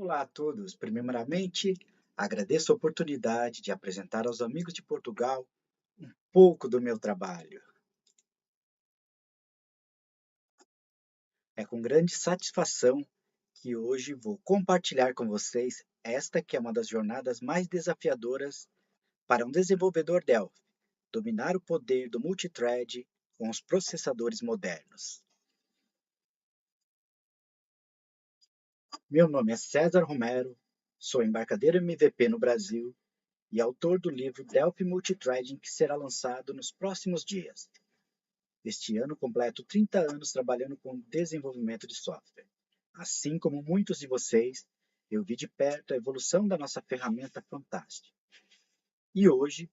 Olá a todos. Primeiramente, agradeço a oportunidade de apresentar aos amigos de Portugal um pouco do meu trabalho. É com grande satisfação que hoje vou compartilhar com vocês esta que é uma das jornadas mais desafiadoras para um desenvolvedor Delphi, dominar o poder do multithread com os processadores modernos. Meu nome é César Romero, sou embarcadeiro MVP no Brasil e autor do livro Delphi Multithreading, que será lançado nos próximos dias. Este ano completo 30 anos trabalhando com desenvolvimento de software. Assim como muitos de vocês, eu vi de perto a evolução da nossa ferramenta fantástica. E hoje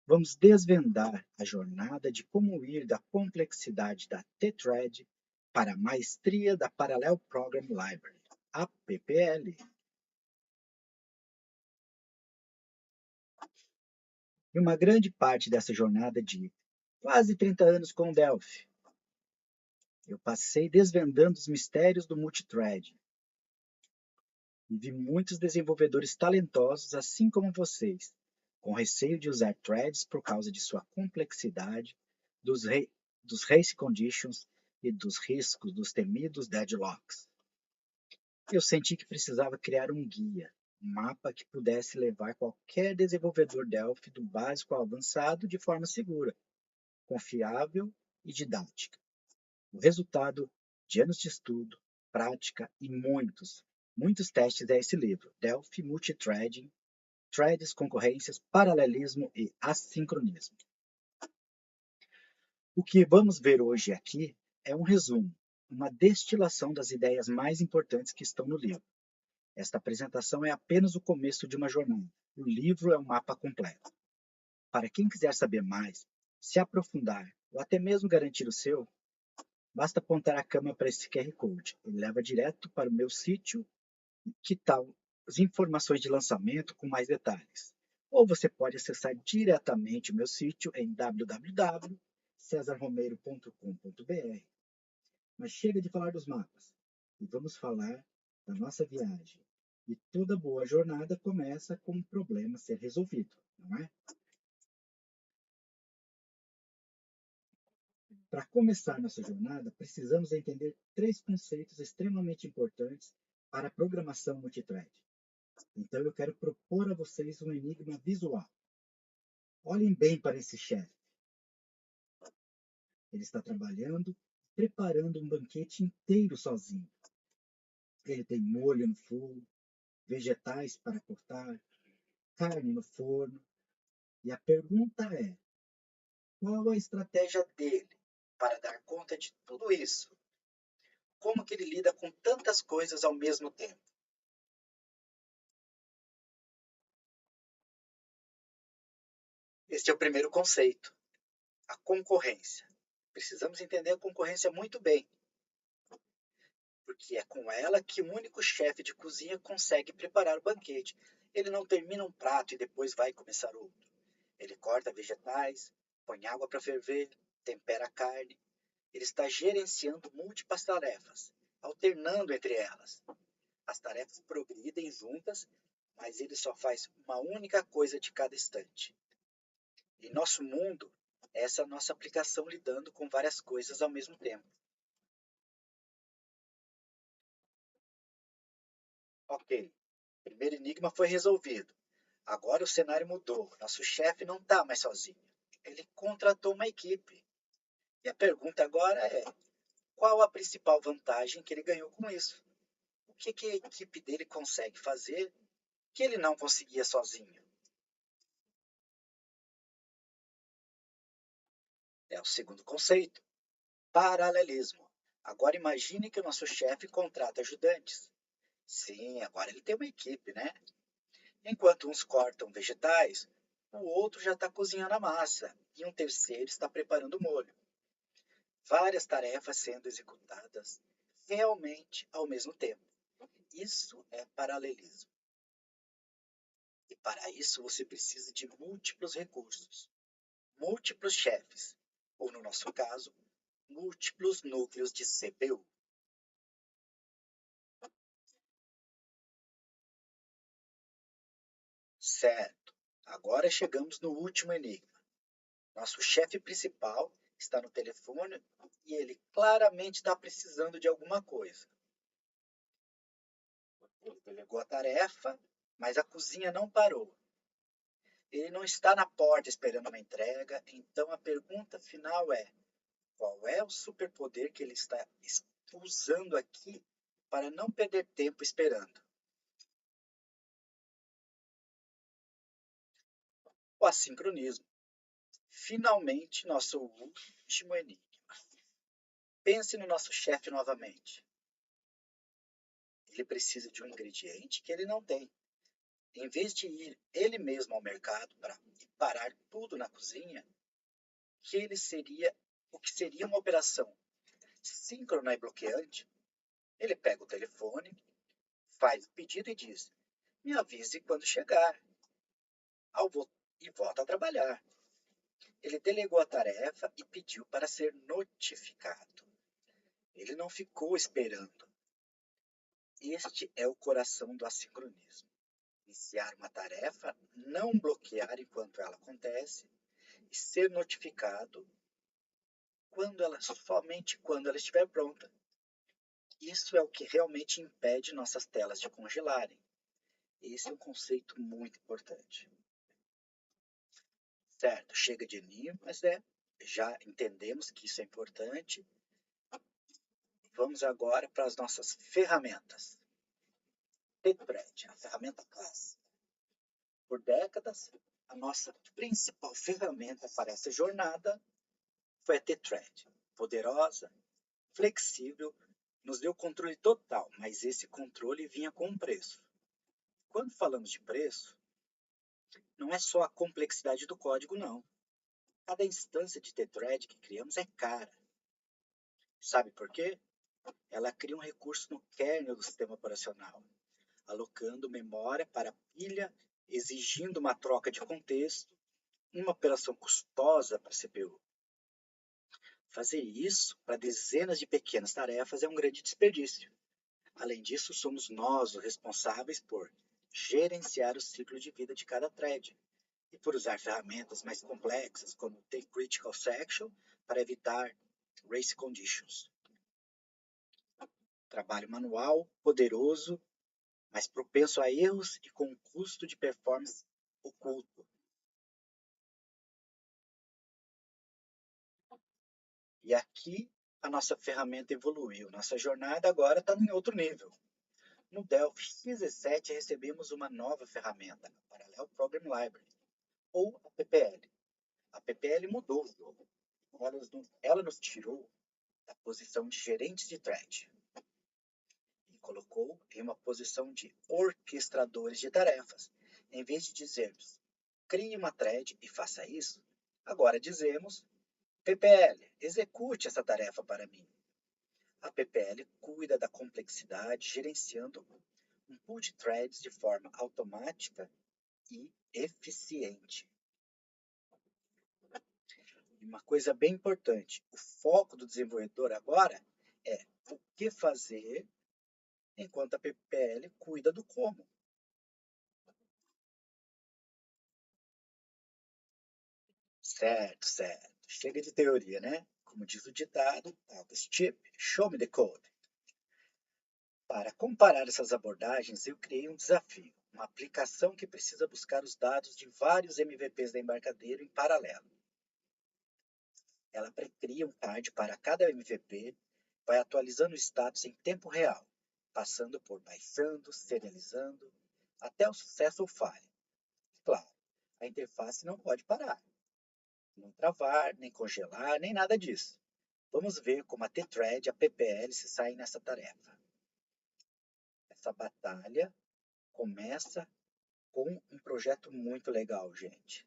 vamos desvendar a jornada de como ir da complexidade da T-Thread para a maestria da Parallel Program Library, a PPL. E uma grande parte dessa jornada de quase 30 anos com Delphi, eu passei desvendando os mistérios do multithread. E vi muitos desenvolvedores talentosos, assim como vocês, com receio de usar threads por causa de sua complexidade, dos race conditions e dos riscos dos temidos deadlocks. Eu senti que precisava criar um guia, um mapa que pudesse levar qualquer desenvolvedor Delphi do básico ao avançado de forma segura, confiável e didática. O resultado de anos de estudo, prática e muitos testes é esse livro, Delphi Multithreading, Threads, Concorrências, Paralelismo e Assincronismo. O que vamos ver hoje aqui é um resumo, uma destilação das ideias mais importantes que estão no livro. Esta apresentação é apenas o começo de uma jornada. O livro é um mapa completo. Para quem quiser saber mais, se aprofundar ou até mesmo garantir o seu, basta apontar a câmera para esse QR Code. Ele leva direto para o meu sítio. Que tal as informações de lançamento com mais detalhes? Ou você pode acessar diretamente o meu sítio em www.cesarromeiro.com.br. Mas chega de falar dos mapas e vamos falar da nossa viagem. E toda boa jornada começa com um problema a ser resolvido, não é? Para começar nossa jornada, precisamos entender três conceitos extremamente importantes para a programação multithread. Então eu quero propor a vocês um enigma visual. Olhem bem para esse chefe. Ele está trabalhando, preparando um banquete inteiro sozinho. Ele tem molho no fogo, vegetais para cortar, carne no forno. E a pergunta é: qual a estratégia dele para dar conta de tudo isso? Como que ele lida com tantas coisas ao mesmo tempo? Este é o primeiro conceito, a concorrência. Precisamos entender a concorrência muito bem, porque é com ela que o único chefe de cozinha consegue preparar o banquete. Ele não termina um prato e depois vai começar outro. Ele corta vegetais, põe água para ferver, tempera a carne. Ele está gerenciando múltiplas tarefas, alternando entre elas. As tarefas progridem juntas, mas ele só faz uma única coisa de cada instante. Em nosso mundo, essa é a nossa aplicação lidando com várias coisas ao mesmo tempo. Ok, o primeiro enigma foi resolvido. Agora o cenário mudou. Nosso chefe não está mais sozinho. Ele contratou uma equipe. E a pergunta agora é: qual a principal vantagem que ele ganhou com isso? O que a equipe dele consegue fazer que ele não conseguia sozinho? É o segundo conceito, paralelismo. Agora imagine que o nosso chefe contrata ajudantes. Sim, agora ele tem uma equipe, né? Enquanto uns cortam vegetais, o outro já está cozinhando a massa e um terceiro está preparando o molho. Várias tarefas sendo executadas realmente ao mesmo tempo. Isso é paralelismo. E para isso você precisa de múltiplos recursos, múltiplos chefes, ou no nosso caso, múltiplos núcleos de CPU. Certo. Agora chegamos no último enigma. Nosso chefe principal está no telefone e ele claramente está precisando de alguma coisa. Ele delegou a tarefa, mas a cozinha não parou. Ele não está na porta esperando uma entrega, então a pergunta final é: qual é o superpoder que ele está usando aqui para não perder tempo esperando? O assincronismo. Finalmente, nosso último enigma. Pense no nosso chefe novamente. Ele precisa de um ingrediente que ele não tem. Em vez de ir ele mesmo ao mercado para parar tudo na cozinha, o que seria uma operação síncrona e bloqueante, ele pega o telefone, faz o pedido e diz: me avise quando chegar, e volta a trabalhar. Ele delegou a tarefa e pediu para ser notificado. Ele não ficou esperando. Este é o coração do assincronismo. Iniciar uma tarefa, não bloquear enquanto ela acontece e ser notificado somente quando ela estiver pronta. Isso é o que realmente impede nossas telas de congelarem. Esse é um conceito muito importante. Certo, chega de enigmas, né? Já entendemos que isso é importante. Vamos agora para as nossas ferramentas. Tetred, a ferramenta clássica. Por décadas, a nossa principal ferramenta para essa jornada foi a Tetred. Poderosa, flexível, nos deu controle total, mas esse controle vinha com um preço. Quando falamos de preço, não é só a complexidade do código, não. Cada instância de Tetred que criamos é cara. Sabe por quê? Ela cria um recurso no kernel do sistema operacional, alocando memória para a pilha, exigindo uma troca de contexto, uma operação custosa para a CPU. Fazer isso para dezenas de pequenas tarefas é um grande desperdício. Além disso, somos nós os responsáveis por gerenciar o ciclo de vida de cada thread e por usar ferramentas mais complexas como o T-Critical Section para evitar race conditions. Trabalho manual, poderoso, mas propenso a erros e com um custo de performance oculto. E aqui a nossa ferramenta evoluiu. Nossa jornada agora está em outro nível. No Delphi XZ7 recebemos uma nova ferramenta, a Parallel Program Library, ou a PPL. A PPL mudou o jogo. Ela nos tirou da posição de gerentes de thread e colocou em uma posição de orquestradores de tarefas. Em vez de dizermos, crie uma thread e faça isso, agora dizemos, PPL, execute essa tarefa para mim. A PPL cuida da complexidade, gerenciando um pool de threads de forma automática e eficiente. E uma coisa bem importante, o foco do desenvolvedor agora é o que fazer enquanto a PPL cuida do como. Certo, certo. Chega de teoria, né? Como diz o ditado, Chip, show me the code. Para comparar essas abordagens, eu criei um desafio, uma aplicação que precisa buscar os dados de vários MVPs da embarcadeiro em paralelo. Ela precria um card para cada MVP, vai atualizando o status em tempo real, passando por baixando, serializando, até o sucesso ou falha. Claro, a interface não pode parar, não travar, nem congelar, nem nada disso. Vamos ver como a T-Thread e a PPL se saem nessa tarefa. Essa batalha começa com um projeto muito legal, gente.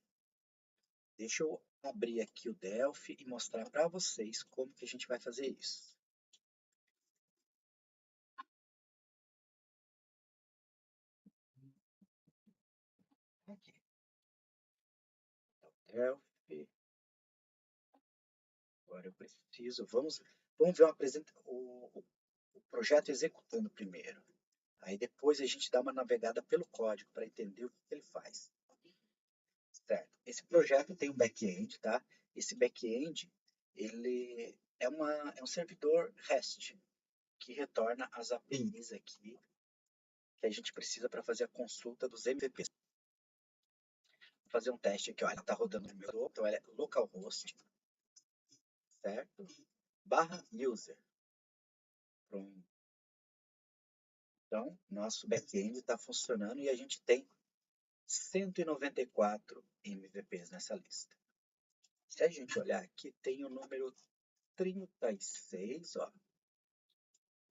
Deixa eu abrir aqui o Delphi e mostrar para vocês como que a gente vai fazer isso. Aqui. Então, Delphi. Agora eu preciso. Vamos ver o projeto executando primeiro. Aí depois a gente dá uma navegada pelo código para entender o que ele faz. esse projeto tem um back-end, tá? Esse back-end, ele é um servidor REST, que retorna as APIs aqui, que a gente precisa para fazer a consulta dos MVPs. Vou fazer um teste aqui, ó, ela está rodando no meu, então ela é localhost, certo? /user. Pronto. Então, nosso back-end está funcionando e a gente tem 194 MVPs nessa lista. Se a gente olhar aqui, tem o número 36, ó.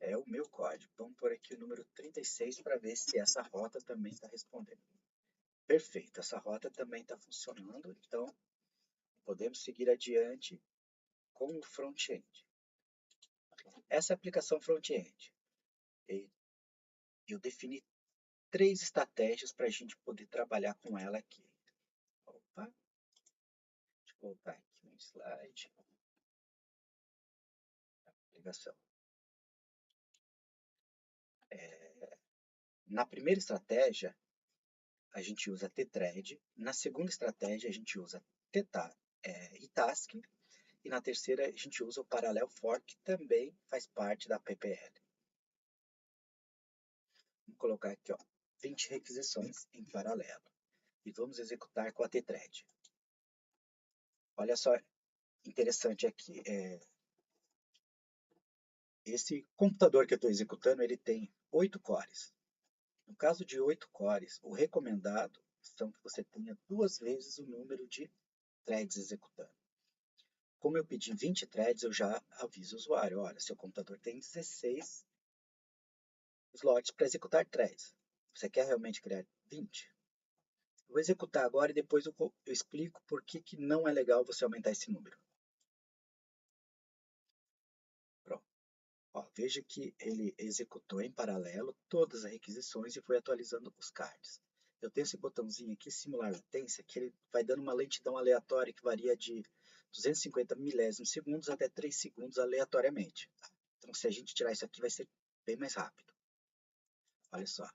É o meu código. Vamos por aqui o número 36 para ver se essa rota também está respondendo. Perfeito, essa rota também está funcionando, então podemos seguir adiante com o front-end. Essa é a aplicação front-end. Eu defini 3 estratégias para a gente poder trabalhar com ela aqui. Opa, deixa eu voltar aqui um slide. Aplicação. Na primeira estratégia, a gente usa tthread. Na segunda estratégia, a gente usa itask. E na terceira, a gente usa o parallel for, que também faz parte da PPL. Vamos colocar aqui, ó, 20 requisições em paralelo. E vamos executar com a tthread. Olha só, interessante aqui. Esse computador que eu estou executando, ele tem 8 cores. No caso de 8 cores, o recomendado são que você tenha 2 vezes o número de threads executando. Como eu pedi 20 threads, eu já aviso o usuário, olha, seu computador tem 16 slots para executar threads. Você quer realmente criar 20? Eu vou executar agora e depois eu explico por que não é legal você aumentar esse número. Pronto. Ó, veja que ele executou em paralelo todas as requisições e foi atualizando os cards. Eu tenho esse botãozinho aqui, simular latência, que ele vai dando uma lentidão aleatória que varia de 250 milésimos segundos até 3 segundos aleatoriamente. Então, se a gente tirar isso aqui, vai ser bem mais rápido. Olha só.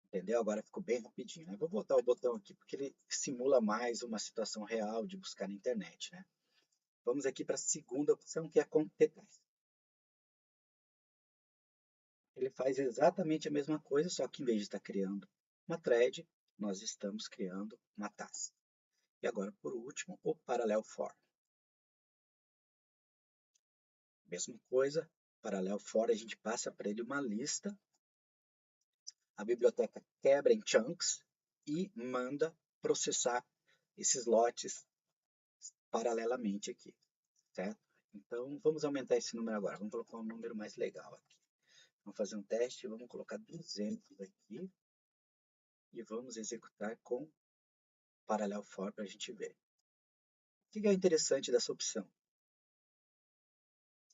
Entendeu? Agora ficou bem rapidinho, né? Vou botar o botão aqui porque ele simula mais uma situação real de buscar na internet, né? Vamos aqui para a segunda opção, que é a competência. Ele faz exatamente a mesma coisa, só que em vez de estar criando uma thread, nós estamos criando uma task. E agora, por último, o parallel for. Mesma coisa, parallel for, a gente passa para ele uma lista, a biblioteca quebra em chunks e manda processar esses lotes paralelamente aqui, certo? Então, vamos aumentar esse número agora. Vamos colocar um número mais legal aqui. Vamos fazer um teste, vamos colocar 200 aqui e vamos executar com parallel for para a gente ver. O que é interessante dessa opção?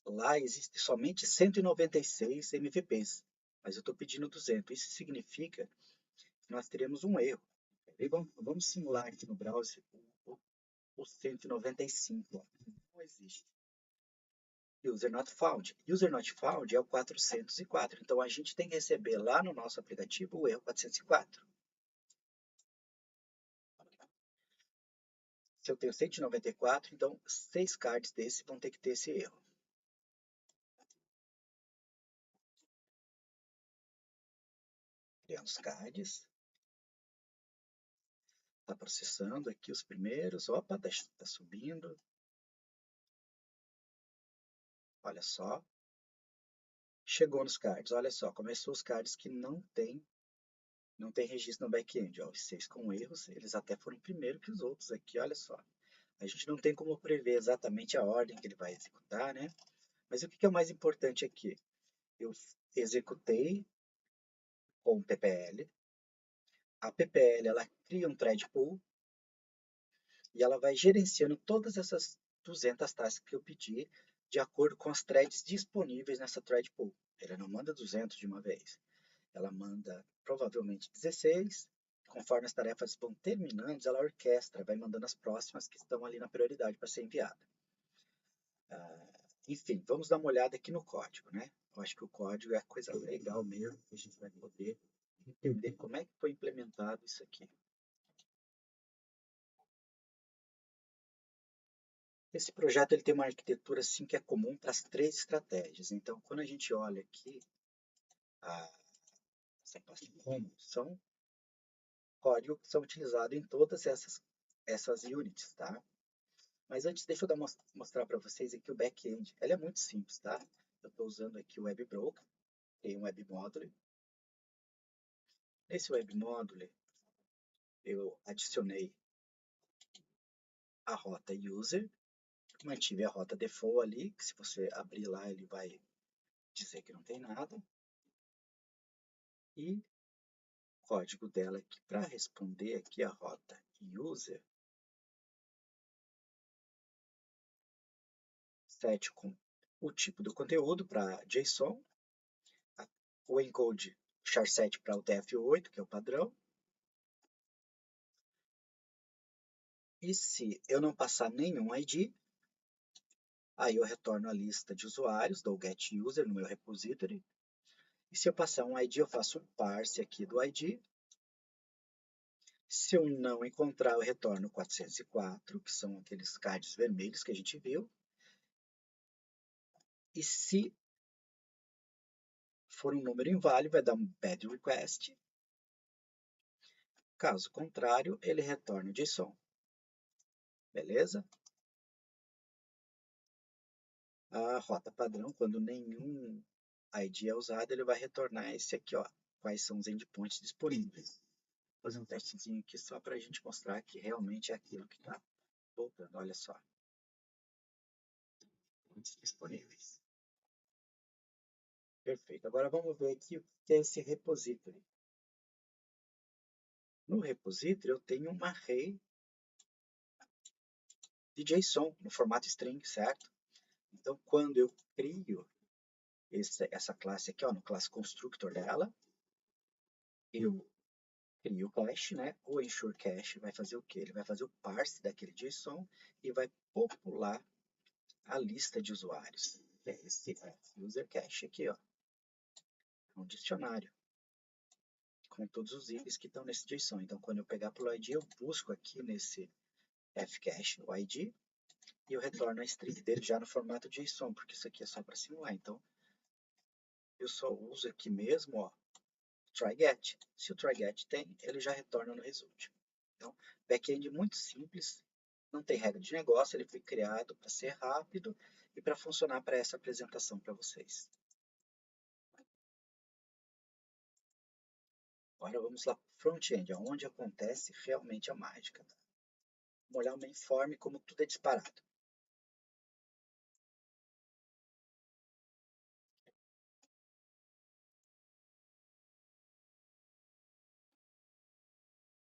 Lá existe somente 196 MVPs, mas eu estou pedindo 200. Isso significa que nós teremos um erro. Vamos simular aqui no browser o 195. Não existe. User not found. User not found é o 404. Então, a gente tem que receber lá no nosso aplicativo o erro 404. Se eu tenho 194, então 6 cards desses vão ter que ter esse erro. Criando os cards. Está processando aqui os primeiros. Opa, está subindo. Olha só. Chegou nos cards. Olha só, começou os cards que não tem registro no back-end. Os 6 com erros, eles até foram primeiro que os outros aqui, olha só. A gente não tem como prever exatamente a ordem que ele vai executar, né? Mas o que é o mais importante aqui? Eu executei com PPL. A PPL, ela cria um thread pool e ela vai gerenciando todas essas 200 tasks que eu pedi de acordo com as threads disponíveis nessa thread pool. Ela não manda 200 de uma vez. Ela manda provavelmente 16. Conforme as tarefas vão terminando, ela orquestra, vai mandando as próximas que estão ali na prioridade para ser enviada. Enfim, vamos dar uma olhada aqui no código, né? Eu acho que o código é a coisa legal mesmo que a gente vai poder entender como é que foi implementado isso aqui. Esse projeto ele tem uma arquitetura assim que é comum para as três estratégias. Então, quando a gente olha aqui essa pasta como, são códigos que são utilizados em todas essas units, tá? Mas antes, deixa eu mostrar para vocês aqui o back-end. Ela é muito simples, tá? Eu estou usando aqui o WebBroker, tem um WebModule. Nesse WebModule, eu adicionei a rota user, mantive a rota default ali, que se você abrir lá ele vai dizer que não tem nada. E o código dela aqui para responder aqui a rota user, set com o tipo do conteúdo para JSON, o encode char7 para o TF8, que é o padrão. E se eu não passar nenhum ID, aí eu retorno a lista de usuários, dou getUser no meu repository. E se eu passar um ID, eu faço um parse aqui do ID. Se eu não encontrar, eu retorno 404, que são aqueles cards vermelhos que a gente viu. E se for um número inválido, vai dar um bad request. Caso contrário, ele retorna o JSON. Beleza? A rota padrão, quando nenhum ID é usado, ele vai retornar esse aqui, ó. Quais são os endpoints disponíveis. Vou fazer um testezinho aqui só para a gente mostrar que realmente é aquilo que está voltando. Olha só. Endpoints disponíveis. Perfeito. Agora vamos ver aqui o que é esse repository. No repository eu tenho uma array de JSON no formato string, certo? Então, quando eu crio essa classe aqui, ó, no classe constructor dela, eu crio o cache, né? O ensure cache vai fazer o quê? Ele vai fazer o parse daquele JSON e vai popular a lista de usuários. Que é esse user cache aqui, ó. É um dicionário com todos os itens que estão nesse JSON. Então, quando eu pegar pelo ID, eu busco aqui nesse fcache o ID e eu retorno a string dele já no formato JSON, porque isso aqui é só para simular. Então, eu só uso aqui mesmo, ó, try_get. Se o try_get tem, ele já retorna no result. Então, back-end muito simples, não tem regra de negócio, ele foi criado para ser rápido e para funcionar para essa apresentação para vocês. Agora vamos lá para o front-end, onde acontece realmente a mágica. Tá? Vamos olhar o mainform como tudo é disparado.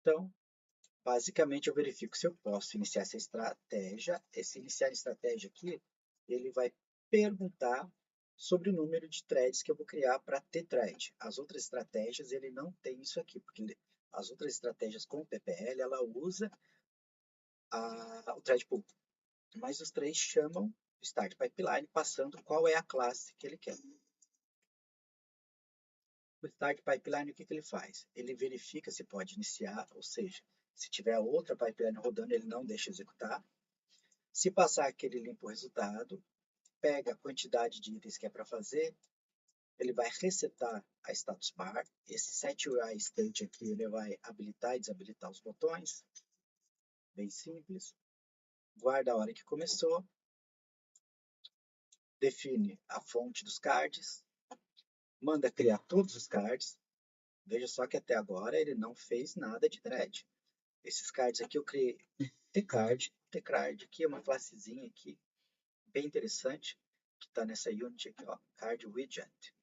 Então, basicamente eu verifico se eu posso iniciar essa estratégia. Esse iniciar estratégia aqui, ele vai perguntar sobre o número de threads que eu vou criar para ter thread. As outras estratégias, ele não tem isso aqui, porque as outras estratégias com o PPL, ela usa o thread pool. Mas os três chamam start pipeline, passando qual é a classe que ele quer. O start pipeline, o que ele faz? Ele verifica se pode iniciar, ou seja, se tiver outra pipeline rodando, ele não deixa executar. Se passar aqui, ele limpa o resultado, pega a quantidade de itens que é para fazer, ele vai resetar a status bar. Esse setUI state aqui, ele vai habilitar e desabilitar os botões. Bem simples. Guarda a hora que começou. Define a fonte dos cards. Manda criar todos os cards. Veja só que até agora ele não fez nada de thread. Esses cards aqui eu criei tcard. Tcard aqui é uma classezinha aqui, bem interessante, que está nessa unit aqui, ó, card widget.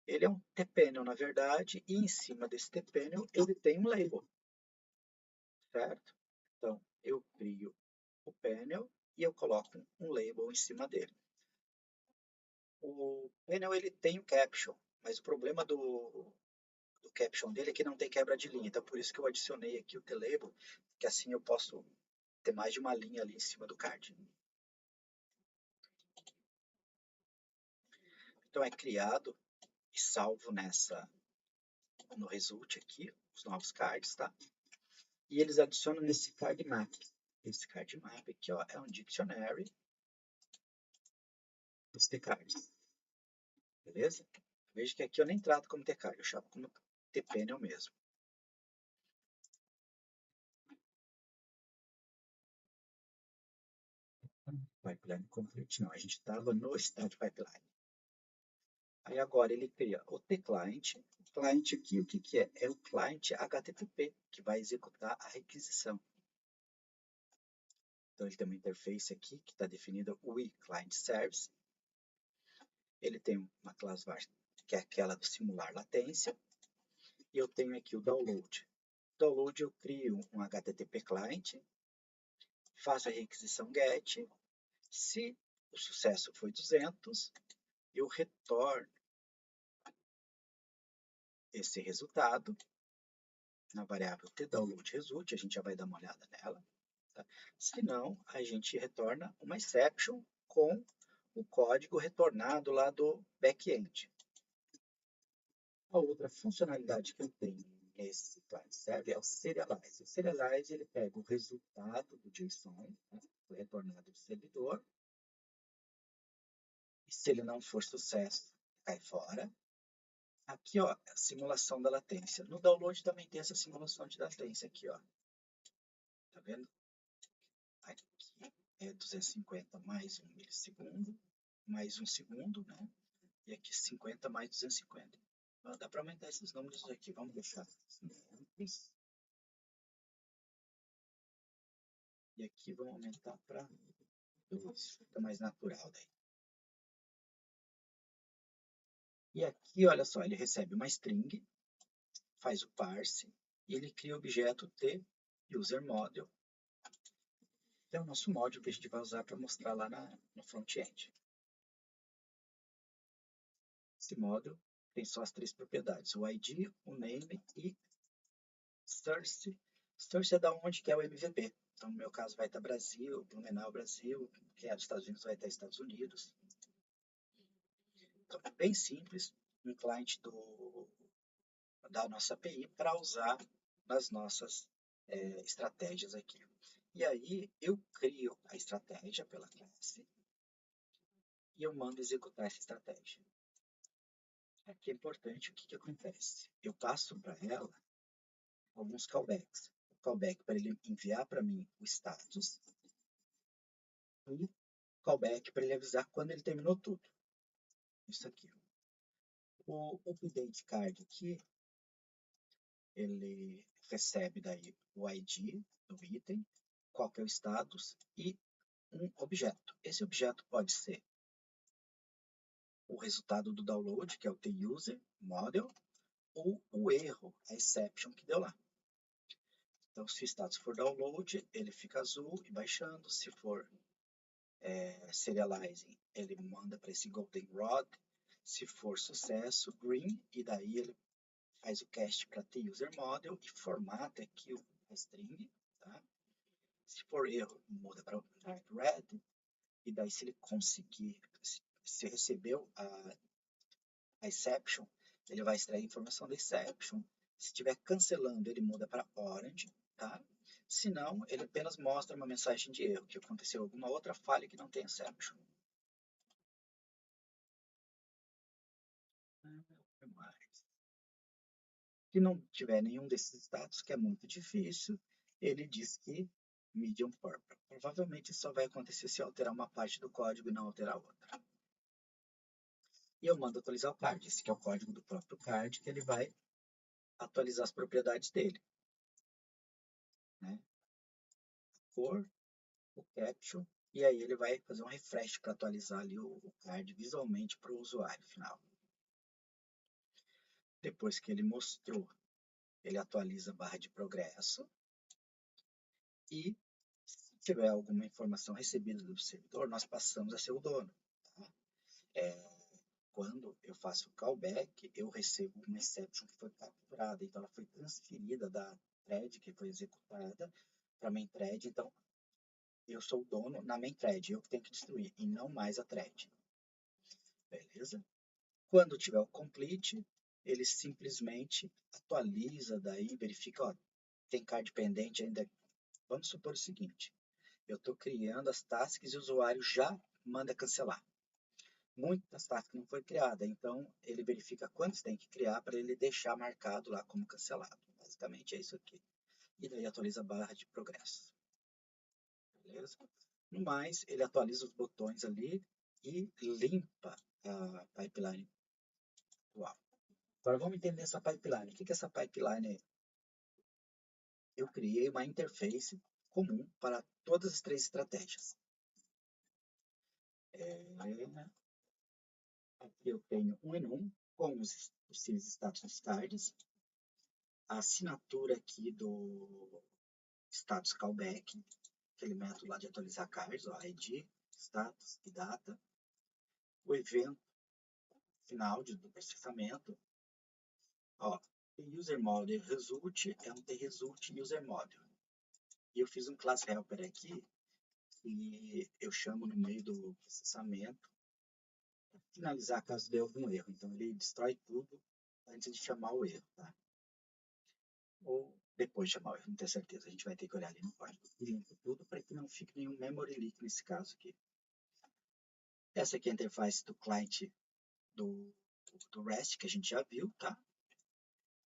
Ele é um tpanel, na verdade, e em cima desse tpanel ele tem um label, certo? Então, eu crio o panel e eu coloco um label em cima dele. O panel ele tem o caption, mas o problema do caption dele é que não tem quebra de linha. Então, por isso que eu adicionei aqui o t-label, que assim eu posso ter mais de uma linha ali em cima do card. Então, é criado e salvo nessa no result aqui, os novos cards, tá? E eles adicionam nesse card map. Esse card map aqui, ó, é um dictionary dos tcards. Beleza? Veja que aqui eu nem trato como tcard, eu chamo como tpanel mesmo. Pipeline complete, não. A gente estava no start pipeline. Aí agora ele cria o tclient. O client aqui, o que, que é? É o client HTTP, que vai executar a requisição. Então ele tem uma interface aqui que está definida o client service. Ele tem uma classe básica, que é aquela do simular latência. E eu tenho aqui o download. Download eu crio um HTTP client, faço a requisição GET. Se o sucesso foi 200, eu retorno esse resultado na variável tDownloadResult, a gente já vai dar uma olhada nela. Tá? Se não, a gente retorna uma exception com o código retornado lá do back-end. A outra funcionalidade que eu tenho nesse client server é o serialize. O serialize ele pega o resultado do JSON, né, foi retornado do servidor, e se ele não for sucesso, cai fora. Aqui, ó, a simulação da latência. No download também tem essa simulação de latência aqui, ó. Tá vendo? Aqui é 250 mais 1 milissegundo, mais 1 segundo, né? E aqui 50 mais 250. Então, dá para aumentar esses números aqui. Vamos deixar 500. E aqui vamos aumentar para 2. Fica mais natural daí. E aqui, olha só, ele recebe uma string, faz o parse, e ele cria o objeto tUserModel, que é o nosso módulo que a gente vai usar para mostrar lá no front-end. Esse módulo tem só as 3 propriedades, o ID, o name e source. Source é da onde que é o MVP. Então, no meu caso, vai estar Brasil, Blumenau, Brasil, que é dos Estados Unidos, vai estar Estados Unidos. Então, é bem simples, um cliente da nossa API para usar nas nossas estratégias aqui. E aí, eu crio a estratégia pela classe e eu mando executar essa estratégia. Aqui é importante o que acontece. Eu passo para ela alguns callbacks. O callback para ele enviar para mim o status e o callback para ele avisar quando ele terminou tudo. Isso aqui. O update card aqui, ele recebe daí o ID do item, qual que é o status e um objeto. Esse objeto pode ser o resultado do download, que é o tUserModel, ou o erro, a exception que deu lá. Então, se o status for download, ele fica azul e baixando. Se for serializing, ele manda para esse goldenrod. Se for sucesso, green, e daí ele faz o cast para tUserModel e formata aqui a string. Tá? Se for erro, muda para dark red. E daí, se ele conseguir, se recebeu a exception, ele vai extrair a informação da exception. Se estiver cancelando, ele muda para orange. Tá? Se não, ele apenas mostra uma mensagem de erro, que aconteceu alguma outra falha que não tem exception. Se não tiver nenhum desses status, que é muito difícil, ele diz que medium purple. Provavelmente isso só vai acontecer se alterar uma parte do código e não alterar outra. E eu mando atualizar o card. Esse aqui é o código do próprio card, que ele vai atualizar as propriedades dele. Né? A cor, o caption, e aí ele vai fazer um refresh para atualizar ali o card visualmente para o usuário final. Depois que ele mostrou, ele atualiza a barra de progresso e se tiver alguma informação recebida do servidor, nós passamos a ser o dono. Tá? Quando eu faço o callback, eu recebo uma exception que foi capturada, então ela foi transferida da thread que foi executada para a main thread, então eu sou o dono na main thread, eu que tenho que destruir, e não mais a thread. Beleza? Quando tiver o complete, ele simplesmente atualiza daí, verifica, ó, tem card pendente ainda. Vamos supor o seguinte, eu estou criando as tasks e o usuário já manda cancelar. Muitas tasks não foi criada, então ele verifica quantos tem que criar para ele deixar marcado lá como cancelado. Basicamente é isso aqui. E daí atualiza a barra de progresso. Beleza? No mais, ele atualiza os botões ali e limpa a pipeline atual. Agora vamos entender essa pipeline. O que é essa pipeline aí? Eu criei uma interface comum para todas as três estratégias. Aqui eu tenho um em um com os possíveis status cards, a assinatura aqui do status callback, aquele método lá de atualizar cards, ó, ID, status e data, o evento final do processamento, ó, user model result é um result user model. E eu fiz um class helper aqui e eu chamo no meio do processamento para finalizar caso dê algum erro. Então ele destrói tudo antes de chamar o erro, tá? Ou depois de chamar o erro, não tenho certeza. A gente vai ter que olhar ali no código e limpa tudo para que não fique nenhum memory leak nesse caso aqui. Essa aqui é a interface do client do REST que a gente já viu, tá?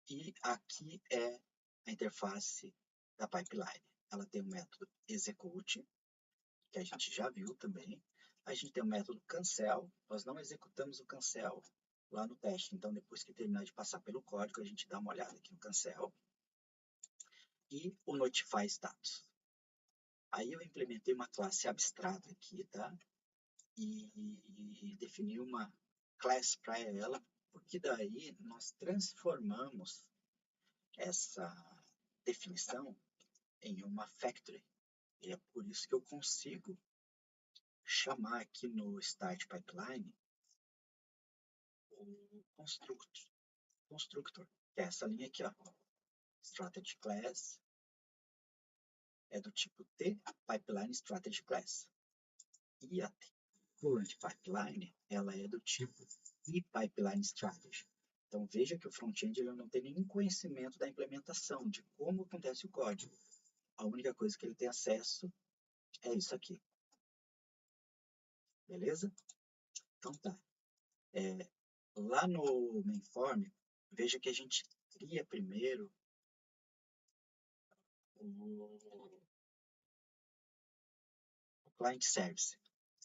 E aqui é a interface da pipeline. Ela tem o método execute, que a gente já viu também. A gente tem o método cancel. Nós não executamos o cancel lá no teste. Então, depois que terminar de passar pelo código, a gente dá uma olhada aqui no cancel. E o notify status. Aí eu implementei uma classe abstrata aqui, tá? E defini uma class para ela, porque daí nós transformamos essa definição em uma factory. E é por isso que eu consigo chamar aqui no start pipeline o constructor, que é essa linha aqui, ó. Strategy class é do tipo T, pipeline strategy class. E a current pipeline, ela é do tipo I pipeline strategy. Então veja que o front-end não tem nenhum conhecimento da implementação, de como acontece o código. A única coisa que ele tem acesso é isso aqui. Beleza? Então tá. Lá no mainform, veja que a gente cria primeiro o client service,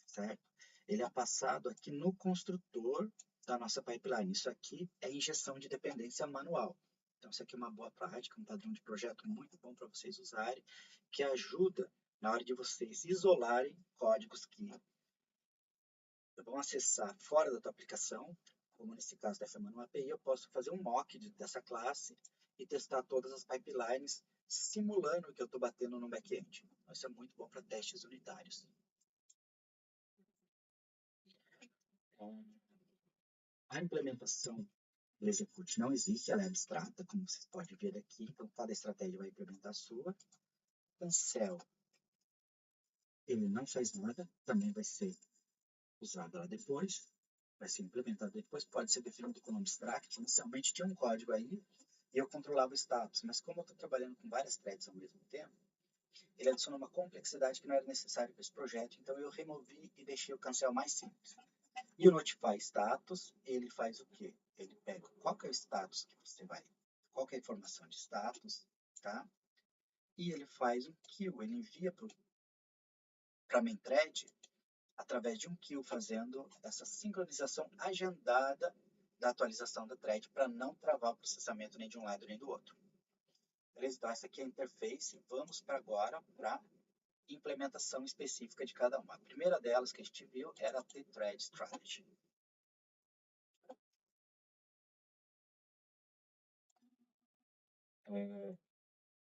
certo? Ele é passado aqui no construtor da nossa pipeline. Isso aqui é injeção de dependência manual. Então, isso aqui é uma boa prática, um padrão de projeto muito bom para vocês usarem, que ajuda na hora de vocês isolarem códigos que vão acessar fora da tua aplicação, como nesse caso dessa manual API, eu posso fazer um mock dessa classe e testar todas as pipelines simulando o que eu estou batendo no back-end. Então, isso é muito bom para testes unitários. A implementação do Execute não existe, ela é abstrata, como vocês podem ver aqui, então cada estratégia vai implementar a sua. Cancel, ele não faz nada, também vai ser usado lá depois, vai ser implementado depois, pode ser definido como abstract. Inicialmente tinha um código aí e eu controlava o status, mas como eu estou trabalhando com várias threads ao mesmo tempo, ele adicionou uma complexidade que não era necessária para esse projeto, então eu removi e deixei o cancel mais simples. E o notify status, ele faz o quê? Ele pega qual que é o status que você vai, qual que é a informação de status, tá? E ele faz um kill, ele envia para a main thread através de um kill, fazendo essa sincronização agendada da atualização da thread para não travar o processamento nem de um lado nem do outro. Beleza? Então, essa aqui é a interface. Vamos para agora para implementação específica de cada uma. A primeira delas que a gente viu era a T-Thread Strategy.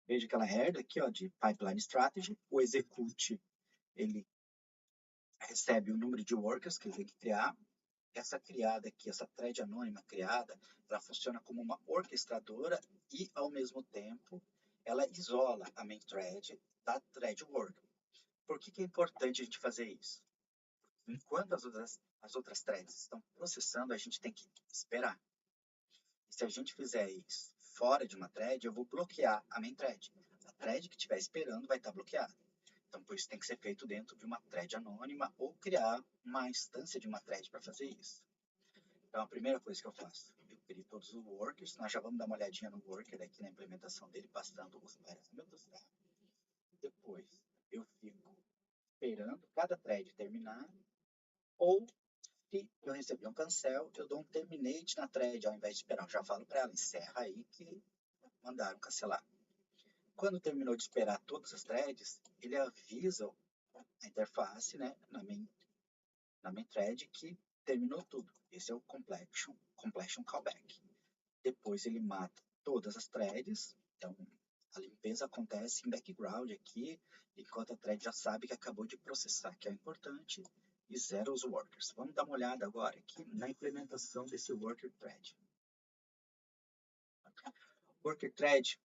Veja que ela herda aqui, ó, de Pipeline Strategy. O Execute, ele recebe o número de workers que ele tem que criar. Essa criada aqui, essa thread anônima criada, ela funciona como uma orquestradora e, ao mesmo tempo, ela isola a main thread da thread worker. Por que é importante a gente fazer isso? Enquanto as outras threads estão processando, a gente tem que esperar. Se a gente fizer isso fora de uma thread, eu vou bloquear a main thread. A thread que estiver esperando vai estar bloqueada. Então, por isso tem que ser feito dentro de uma thread anônima ou criar uma instância de uma thread para fazer isso. Então, a primeira coisa que eu faço, eu crio todos os workers. Nós já vamos dar uma olhadinha no worker aqui na implementação dele, passando os parâmetros, tá? Depois, eu fico esperando cada thread terminar, ou se eu recebi um cancel, eu dou um terminate na thread ao invés de esperar. Eu já falo para ela, encerra aí que mandaram cancelar. Quando terminou de esperar todas as threads, ele avisa a interface, né, na main thread que terminou tudo. Esse é o completion callback. Depois ele mata todas as threads, então a limpeza acontece em background aqui, enquanto a thread já sabe que acabou de processar, que é importante, e zera os workers. Vamos dar uma olhada agora aqui na implementação desse worker thread. Worker thread,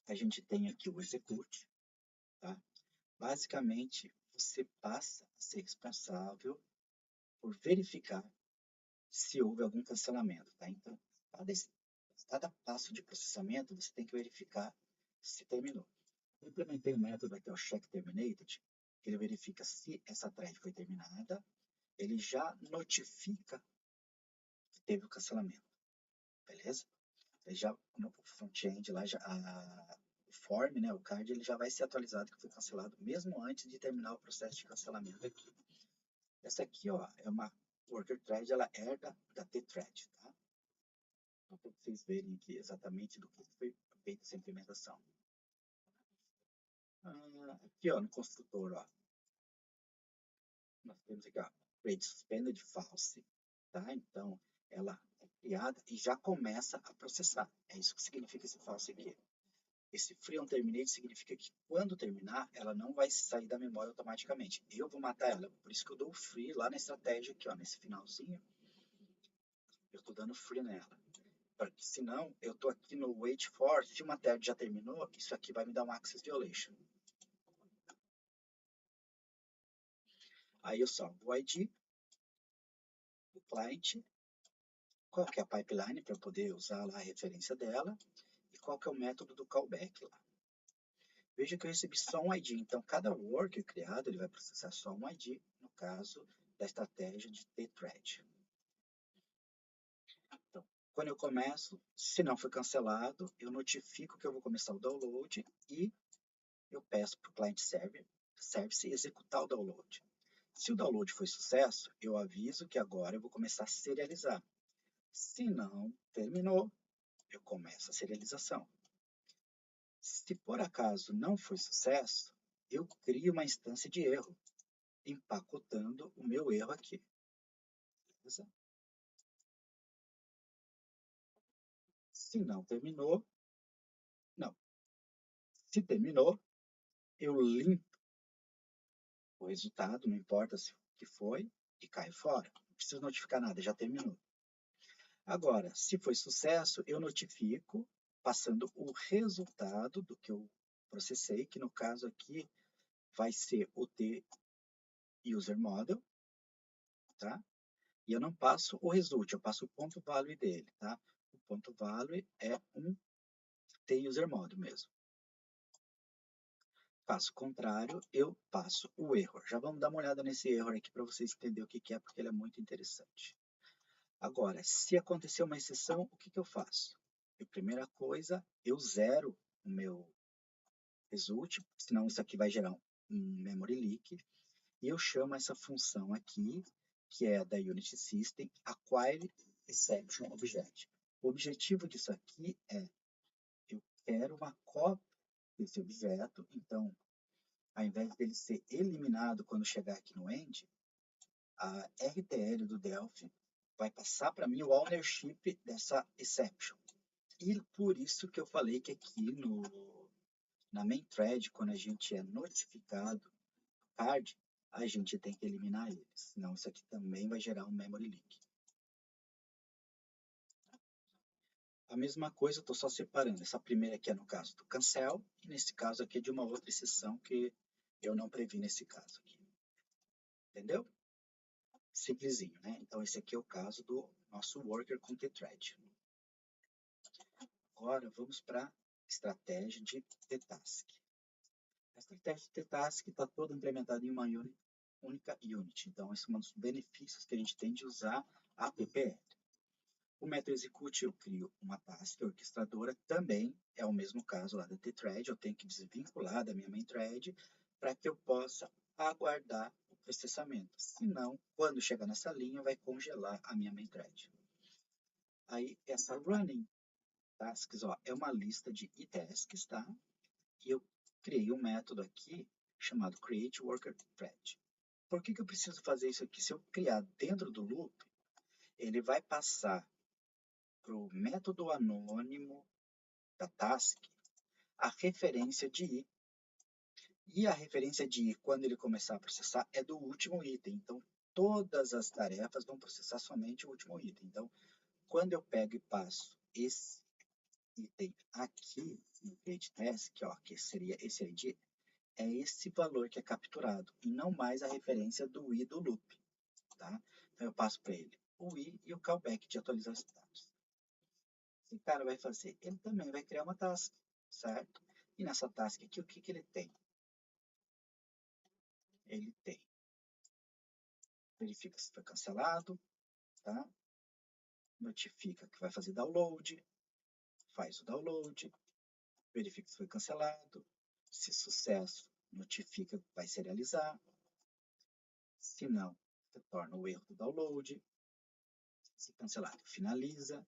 a gente tem aqui o execute, tá? Basicamente, você passa a ser responsável por verificar se houve algum cancelamento, tá? Então, cada passo de processamento, você tem que verificar se terminou. Eu implementei um método aqui, o check terminated, que ele verifica se essa thread foi terminada, ele já notifica que teve o cancelamento, beleza? Ele já, no front-end, lá o form, né, o card, ele já vai ser atualizado que foi cancelado, mesmo antes de terminar o processo de cancelamento aqui. Essa aqui, ó, é uma worker thread, ela herda da T-thread, tá? Então, para vocês verem aqui exatamente do que foi feita essa implementação. Aqui, ó, no construtor, ó, nós temos aqui, ó, create suspended false, tá? Então, ela é criada e já começa a processar. É isso que significa esse false aqui. Esse free on terminate significa que quando terminar, ela não vai sair da memória automaticamente. Eu vou matar ela. Por isso que eu dou o free lá na estratégia aqui, ó, nesse finalzinho. Eu estou dando free nela. Porque senão, eu estou aqui no wait for, se uma thread já terminou, isso aqui vai me dar um access violation. Aí eu salvo o ID, o client, qual que é a pipeline para eu poder usar lá a referência dela e qual que é o método do callback lá. Veja que eu recebi só um ID, então cada worker criado ele vai processar só um ID, no caso da estratégia de T-thread. Então, quando eu começo, se não foi cancelado, eu notifico que eu vou começar o download e eu peço para o client service executar o download. Se o download foi sucesso, eu aviso que agora eu vou começar a serializar. Se não terminou, eu começo a serialização. Se por acaso não foi sucesso, eu crio uma instância de erro, empacotando o meu erro aqui. Beleza? Se não terminou, não. Se terminou, eu limpo o resultado, não importa se que foi, e cai fora. Não preciso notificar nada, já terminou. Agora, se foi sucesso, eu notifico, passando o resultado do que eu processei, que no caso aqui vai ser o T user model, tá? E eu não passo o result, eu passo o ponto value dele, tá? O ponto value é um T user model mesmo. Caso contrário, eu passo o erro. Já vamos dar uma olhada nesse erro aqui para vocês entenderem o que é, porque ele é muito interessante. Agora, se acontecer uma exceção, o que eu faço? A primeira coisa, eu zero o meu result, senão isso aqui vai gerar um memory leak. E eu chamo essa função aqui, que é da Unity System, Acquire Exception Object. O objetivo disso aqui é, eu quero uma cópia desse objeto, então, ao invés dele ser eliminado quando chegar aqui no end, a RTL do Delphi vai passar para mim o ownership dessa exception. E por isso que eu falei que aqui na main thread, quando a gente é notificado do card, a gente tem que eliminar ele, senão isso aqui também vai gerar um memory leak. A mesma coisa, eu estou só separando. Essa primeira aqui é no caso do cancel, e nesse caso aqui é de uma outra exceção que eu não previ nesse caso aqui. Entendeu? Simplesinho, né? Então, esse aqui é o caso do nosso worker com T-thread. Agora vamos para a estratégia de T-Task. A estratégia de T-Task está toda implementada em uma única unit. Então, esse é um dos benefícios que a gente tem de usar a PPL. O método execute, eu crio uma task orquestradora, também é o mesmo caso lá da T-Thread, eu tenho que desvincular da minha main thread para que eu possa aguardar o processamento. Senão, quando chegar nessa linha, vai congelar a minha main thread. Aí, essa running tasks, ó, é uma lista de e-tasks, tá? E eu criei um método aqui chamado create worker thread. Por que eu preciso fazer isso aqui? Se eu criar dentro do loop, ele vai passar para o método anônimo da task a referência de i. E a referência de i, quando ele começar a processar, é do último item. Então, todas as tarefas vão processar somente o último item. Então, quando eu pego e passo esse item aqui no create task, ó, que seria esse ID, é esse valor que é capturado e não mais a referência do i do loop. Tá? Então, eu passo para ele o i e o callback de atualizar status. O cara vai fazer? Ele também vai criar uma task, certo? E nessa task aqui, o que ele tem? Ele tem, verifica se foi cancelado, tá? Notifica que vai fazer download, faz o download, verifica se foi cancelado, se sucesso, notifica que vai serializar, se não, retorna o erro do download, se cancelado, finaliza,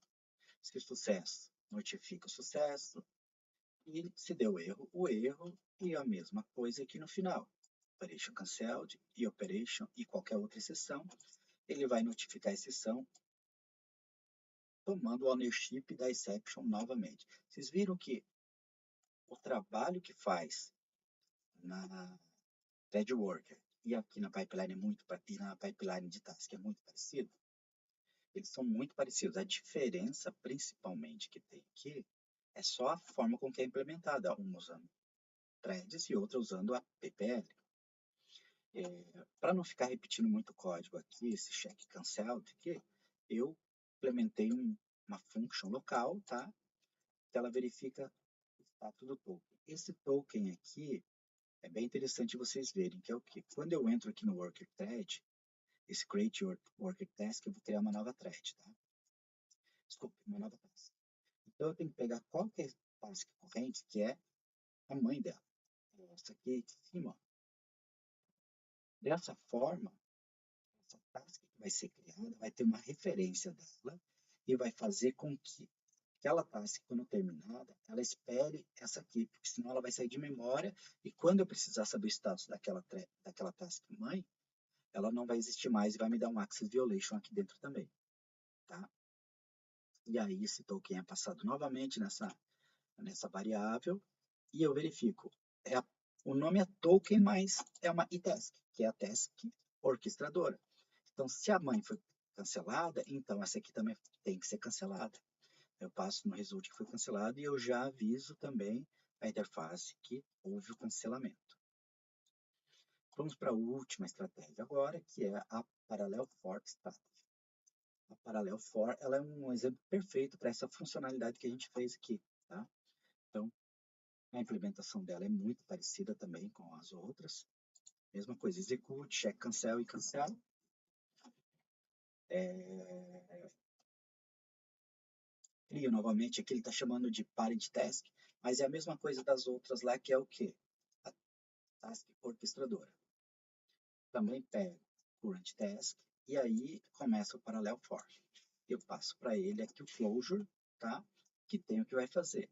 se sucesso, notifica o sucesso, e se deu erro, o erro, e a mesma coisa aqui no final. Operation Cancelled e Operation e qualquer outra exceção, ele vai notificar a exceção tomando o ownership da exception novamente. Vocês viram que o trabalho que faz na thread worker e aqui na pipeline e na pipeline de task é muito parecido? Eles são muito parecidos. A diferença, principalmente, que tem aqui é só a forma com que é implementada, uma usando threads e outra usando a PPL. Para não ficar repetindo muito código aqui, esse check canceled aqui, eu implementei uma function local, tá? Que ela verifica o status do token. Esse token aqui é bem interessante vocês verem, que é o que? Quando eu entro aqui no worker thread, esse create worker task, eu vou criar uma nova thread, tá? Desculpa, uma nova task. Então eu tenho que pegar qualquer task corrente, que é a mãe dela. Essa aqui de cima, ó. Dessa forma, essa task que vai ser criada vai ter uma referência dela e vai fazer com que aquela task, quando terminada, ela espere essa aqui, porque senão ela vai sair de memória e quando eu precisar saber o status daquela task mãe, ela não vai existir mais e vai me dar um access violation aqui dentro também. Tá? E aí esse token é passado novamente nessa variável e eu verifico. O nome é token, mas é uma e-task, que é a task orquestradora. Então, se a mãe foi cancelada, então essa aqui também tem que ser cancelada. Eu passo no result que foi cancelado e eu já aviso também a interface que houve o cancelamento. Vamos para a última estratégia agora, que é a Parallel For Strategy. A Parallel For ela é um exemplo perfeito para essa funcionalidade que a gente fez aqui. Tá? Então, a implementação dela é muito parecida também com as outras. Mesma coisa, execute, check, cancel e cancela. Crio novamente, aqui ele está chamando de parent task, mas é a mesma coisa das outras lá, que é o quê? A task orquestradora. Também pego current task e aí começa o parallel for. Eu passo para ele aqui o closure, tá? Que tem o que vai fazer.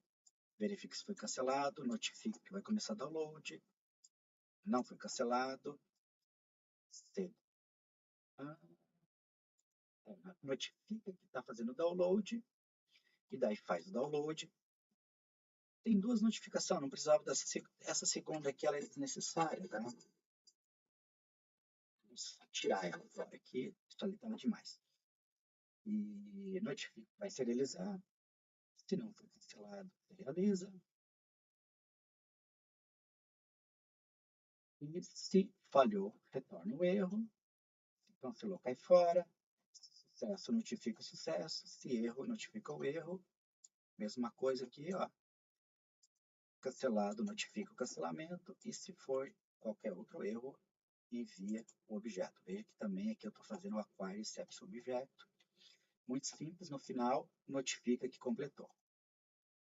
Verifique se foi cancelado, notifique que vai começar download, não foi cancelado, cedo. Notifica que está fazendo download, e daí faz o download. Tem duas notificações, não precisava essa segunda aqui, ela é desnecessária, tá? Vamos tirar ela fora aqui, isso ali estava demais. E notifica, vai serializar. Se não foi cancelado, serializa. E se falhou, retorna o erro. Se cancelou, cai fora. Se sucesso, notifica o sucesso. Se erro, notifica o erro. Mesma coisa aqui, ó. Cancelado, notifica o cancelamento e se for qualquer outro erro, envia o objeto. Veja que também aqui eu estou fazendo o acquire exception objeto. Muito simples, no final, notifica que completou.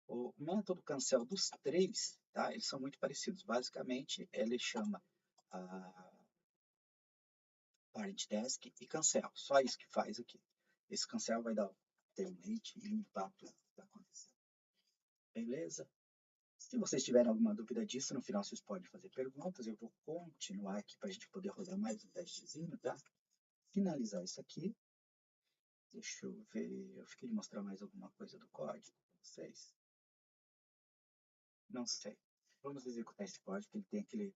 O método cancel dos três, tá? Eles são muito parecidos. Basicamente, ele chama a parent task e cancel. Só isso que faz aqui. Esse cancel vai dar o terminate e limpar tudo que está acontecendo. Beleza? Se vocês tiverem alguma dúvida disso, no final vocês podem fazer perguntas. Eu vou continuar aqui para a gente poder rodar mais um testezinho, tá? Finalizar isso aqui. Deixa eu ver. Eu fiquei de mostrar mais alguma coisa do código para vocês. Não sei. Vamos executar esse código, ele tem aquele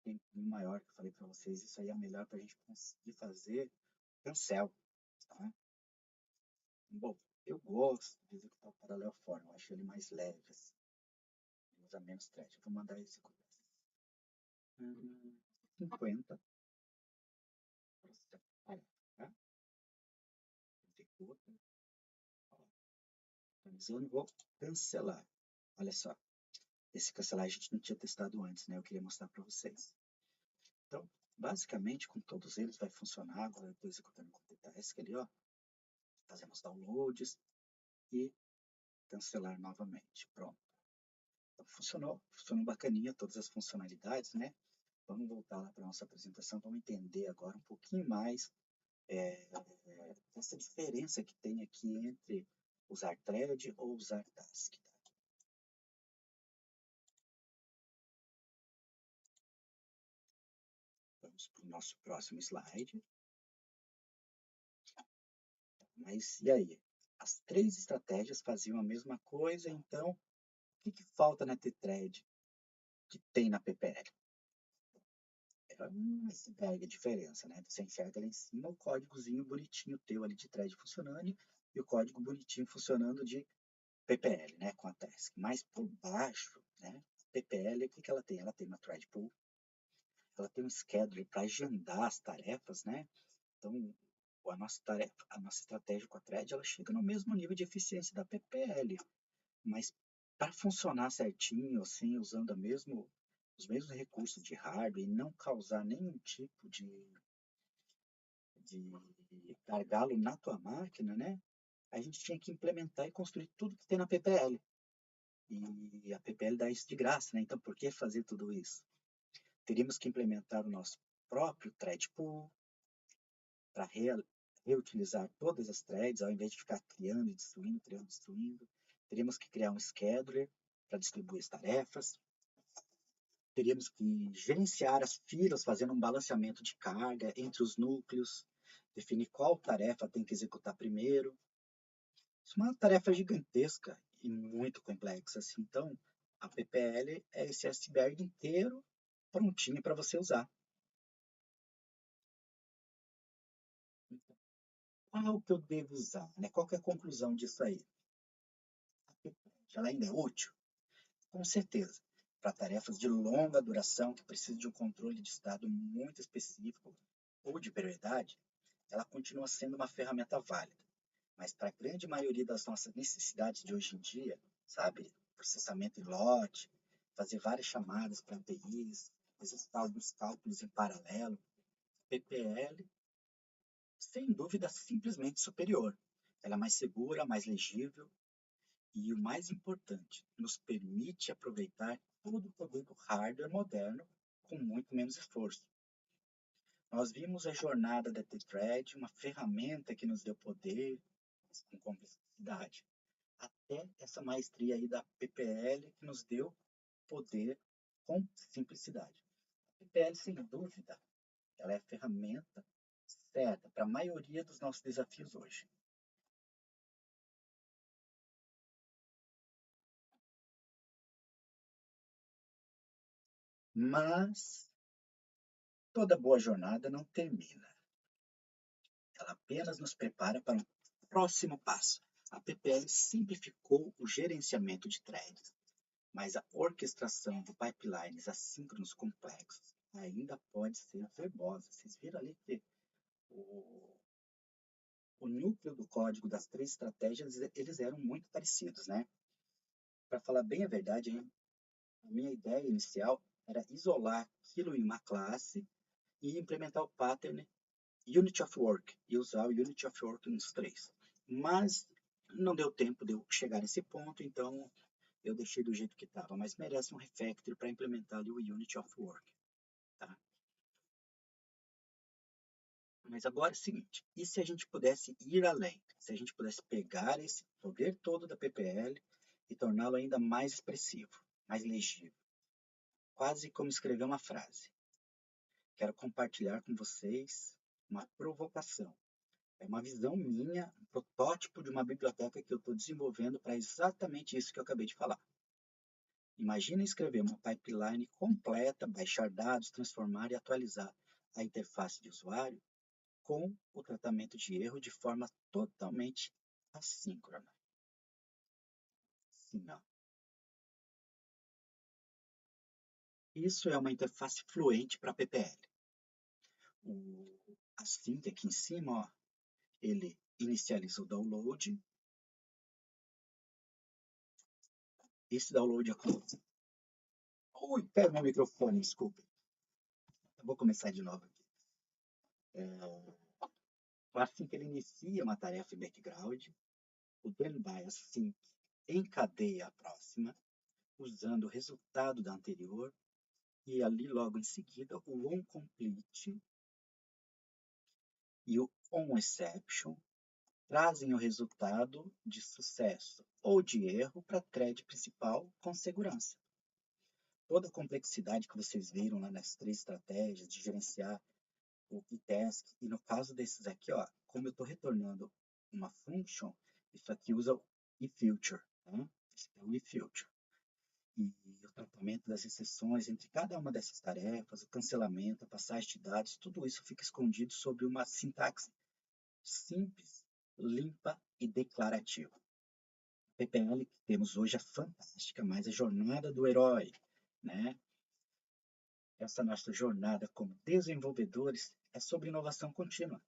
tempinho maior que eu falei para vocês. Isso aí é melhor para a gente conseguir fazer cancel, tá? Bom, eu gosto de executar o parallel form. Eu acho ele mais leve, assim. Ele usa menos thread. Eu vou mandar executar. 50. Tá? Executa. Atualizando, vou cancelar. Olha só. Esse cancelar a gente não tinha testado antes, né? Eu queria mostrar para vocês. Então, basicamente, com todos eles vai funcionar. Agora eu estou executando com o task ali, ó. Fazemos downloads e cancelar novamente. Pronto. Então, funcionou bacaninha todas as funcionalidades, né? Vamos voltar lá para a nossa apresentação, vamos entender agora um pouquinho mais essa diferença que tem aqui entre usar thread ou usar task. Tá? Vamos para o nosso próximo slide. Mas e aí? As três estratégias faziam a mesma coisa, então o que falta na T-Thread que tem na PPL? É uma iceberg a diferença, né? Você enxerga lá em cima o códigozinho bonitinho teu ali de thread funcionando e o código bonitinho funcionando de PPL, né? Com a task. Mas por baixo, né? A PPL, o que ela tem? Ela tem uma thread pool, ela tem um scheduler para agendar as tarefas, né? Então, a nossa tarefa, a nossa estratégia com a thread, ela chega no mesmo nível de eficiência da PPL. Mas para funcionar certinho, assim, usando os mesmos recursos de hardware e não causar nenhum tipo de gargalo na tua máquina, né? A gente tinha que implementar e construir tudo que tem na PPL. E a PPL dá isso de graça, né? Então, por que fazer tudo isso? Teríamos que implementar o nosso próprio thread pool para reutilizar todas as threads, ao invés de ficar criando e destruindo, criando e destruindo. Teríamos que criar um scheduler para distribuir as tarefas. Teríamos que gerenciar as filas, fazendo um balanceamento de carga entre os núcleos, definir qual tarefa tem que executar primeiro. Isso é uma tarefa gigantesca e muito complexa. Assim. Então, a PPL é esse iceberg inteiro prontinho para você usar. Qual que eu devo usar? Né? Qual que é a conclusão disso aí? A PPL, ela ainda é útil? Com certeza. Para tarefas de longa duração que precisam de um controle de estado muito específico ou de prioridade, ela continua sendo uma ferramenta válida. Mas para a grande maioria das nossas necessidades de hoje em dia, sabe, processamento em lote, fazer várias chamadas para APIs, executar alguns cálculos em paralelo, PPL, sem dúvida, simplesmente superior. Ela é mais segura, mais legível e, o mais importante, nos permite aproveitar todo o poder do hardware moderno com muito menos esforço. Nós vimos a jornada da T-Thread, uma ferramenta que nos deu poder com complexidade, até essa maestria aí da PPL que nos deu poder com simplicidade. A PPL, sem dúvida, ela é a ferramenta certa para a maioria dos nossos desafios hoje. Mas toda boa jornada não termina. Ela apenas nos prepara para um próximo passo. A PPL simplificou o gerenciamento de threads, mas a orquestração de pipelines assíncronos complexos ainda pode ser verbosa. Vocês viram ali que o o núcleo do código das 3 estratégias, eles eram muito parecidos, né? Para falar bem a verdade, a minha ideia inicial era isolar aquilo em uma classe e implementar o pattern Unity of Work e usar o Unity of Work nos 3. Mas não deu tempo de eu chegar nesse ponto, então eu deixei do jeito que estava. Mas merece um refactor para implementar ali o Unity of Work. Tá? Mas agora é o seguinte, e se a gente pudesse ir além? Se a gente pudesse pegar esse poder todo da PPL e torná-lo ainda mais expressivo, mais legível? Quase como escrever uma frase. Quero compartilhar com vocês uma provocação. É uma visão minha, um protótipo de uma biblioteca que eu estou desenvolvendo para exatamente isso que eu acabei de falar. Imagine escrever uma pipeline completa, baixar dados, transformar e atualizar a interface de usuário com o tratamento de erro de forma totalmente assíncrona. Sim, não. Isso é uma interface fluente para PPL. O async aqui em cima, ó, ele inicializa o download. Esse download acontece. Ui, pega meu microfone, desculpa. Eu vou começar de novo aqui. Assim que ele inicia uma tarefa em background, o thenby async encadeia a próxima, usando o resultado da anterior, e ali logo em seguida o onComplete e o onException trazem o resultado de sucesso ou de erro para a thread principal com segurança. Toda a complexidade que vocês viram lá nas 3 estratégias de gerenciar o e-task, e no caso desses aqui, ó, como eu estou retornando uma function, isso aqui usa o eFuture, tá? Esse é o eFuture. E o tratamento das exceções entre cada uma dessas tarefas, o cancelamento, a passagem de dados, tudo isso fica escondido sobre uma sintaxe simples, limpa e declarativa. A PPL que temos hoje é fantástica, mas a jornada do herói, né? Essa nossa jornada como desenvolvedores é sobre inovação contínua.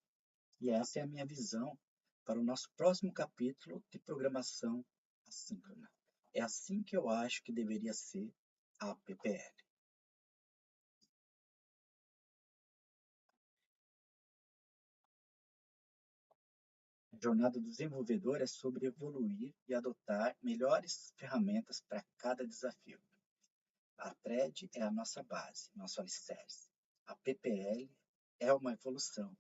E essa é a minha visão para o nosso próximo capítulo de programação assíncrona. É assim que eu acho que deveria ser a PPL. A jornada do desenvolvedor é sobre evoluir e adotar melhores ferramentas para cada desafio. A thread é a nossa base, nosso alicerce. A PPL é uma evolução.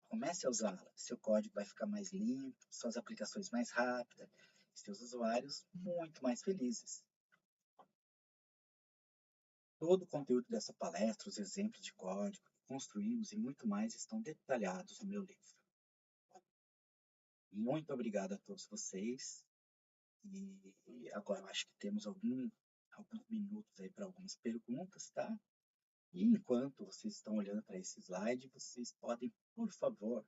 Comece a usá-la. Seu código vai ficar mais limpo, suas aplicações mais rápidas, seus usuários muito mais felizes. Todo o conteúdo dessa palestra, os exemplos de código que construímos e muito mais estão detalhados no meu livro. Muito obrigado a todos vocês. E agora eu acho que temos alguns minutos aí para algumas perguntas, tá? E enquanto vocês estão olhando para esse slide, vocês podem, por favor,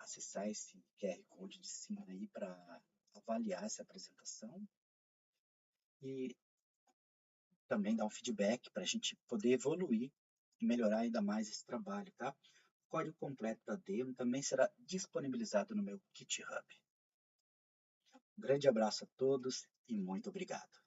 acessar esse QR Code de cima aí para avaliar essa apresentação e também dar um feedback para a gente poder evoluir e melhorar ainda mais esse trabalho, tá? O código completo da demo também será disponibilizado no meu GitHub. Um grande abraço a todos e muito obrigado.